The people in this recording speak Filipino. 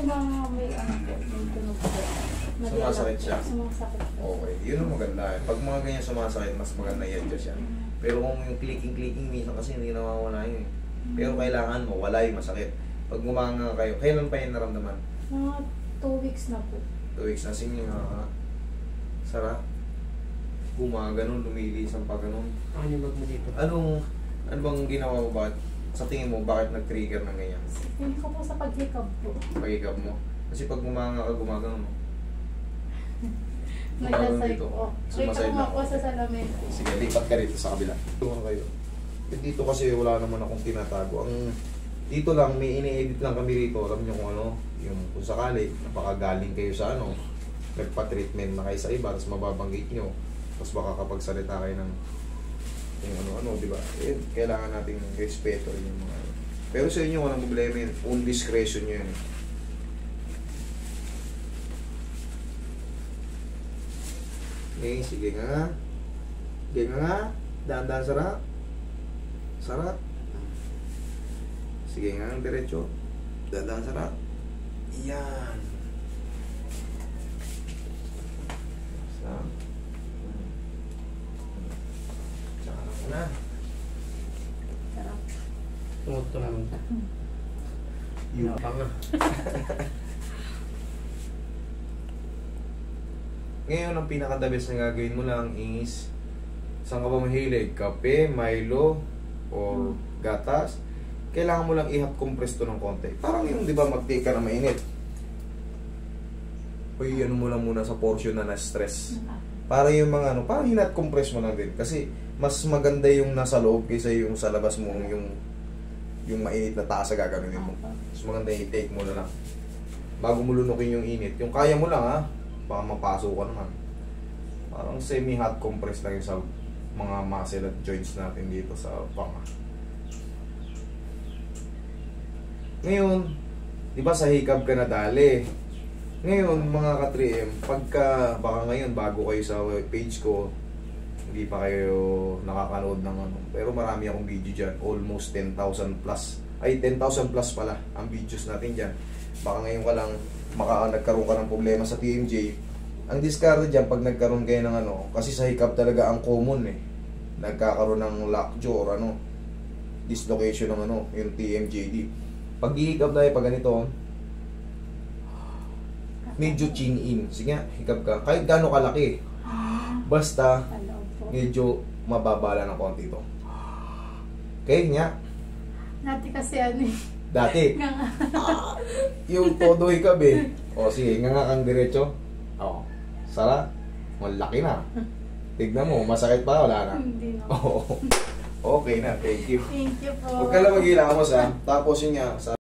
mga may ano po, yung tunog po. Sumasakit siya? Sumasakit po. Okay, yun ang maganda. Pag mga ganyan sumasakit, mas maganda yan siya. Pero kung yung clicking, minsan kasi hindi nawawala yun eh. Pero kailangan mo, wala yung masakit. Pag gumanga kayo, kailan pa yung naramdaman? Mga 2 weeks na po. 2 weeks na, sige nga. Sarap. Gumaganon, lumilisan pa ganon. Ano yung bag mo dito? Ano bang ginawa mo? Bakit? Sa tingin mo, bakit nag-trigger ng ganyan? Hindi ko po sa paghikab po. Pagigab mo? Kasi pag gumanga ka, gumaganon mo. Nagdasay ko. Sumaside Wait lang ako sa salamin. Sige, lipat ka rito sa kabila. Tulungan kayo. Dito kasi wala naman akong tinatago. Dito lang, may ini-edit lang kami rito. Alam niyo kung ano, yung kung sakali, napakagaling kayo sa ano, nagpa-treatment na kayo sa iba, tapos mababanggit nyo. Tapos baka kapagsalita kayo ng yung ano-ano, di ba? Eh, kailangan nating respeto rin yung mga ano. Pero sa inyo, walang problema yun. Full discretion nyo yun. Okay, sige nga. Sige nga. Dahan-dahan sarap. Sarap. Sige nga, diretso. Dahan-dahan sarap. Yan. Sarap. Tsaka lang na. Sarap. Tumuto naman ka. Yung Napanga. Ngayon, ang pinaka-the best na gagawin mo lang is saan ka ba mahilig? Kape, Milo, or gatas? Kailangan mo lang i-hot compress to ng konti. Parang yung, di ba, mag-take ka na mainit. Uy, ano mo lang muna sa portion na na-stress. Para yung mga ano, parang hinat compress mo lang din. Kasi mas maganda yung nasa loob kaysa yung sa labas mo, yung mainit na taas na gagawin mo. Mas maganda yung i-take mo na lang. Bago mo lunukin yung init. Yung kaya mo lang ha, baka mapasok ka naman. Parang semi-hot compress lang yung sa mga muscle at joints natin dito sa panga. Ngayon, di ba sa hikab ka na dali? Ngayon, mga ka-3M, pagka, baka ngayon, bago kayo sa page ko, hindi pa kayo nakakanood ng ano. Pero marami akong video dyan, almost 10,000 plus. Ay, 10,000 plus pala ang videos natin dyan. Baka ngayon ka lang, nagkaroon ka ng problema sa TMJ. Ang discard dyan, pag nagkaroon kayo ng ano, kasi sa hikab talaga ang common eh. Nagkakaroon ng lockjaw or ano, dislocation ng ano, yung TMJD. Pag hikab tayo, pag ganito, medyo chin in. Sige nga, hikab ka. Kahit gaano kalaki. Basta, medyo mababala ng konti ito. Okay, nga. Dati kasi ano eh. Dati. Yung todo hikab eh. O sige, nga kang diretso. O, sara. Malaki na. Tignan mo, masakit pa, wala na. Hindi na. Oo. Okay na, thank you. Thank you po. Huwag ka lang mag-ilamos ha. Tapos yun nga, sa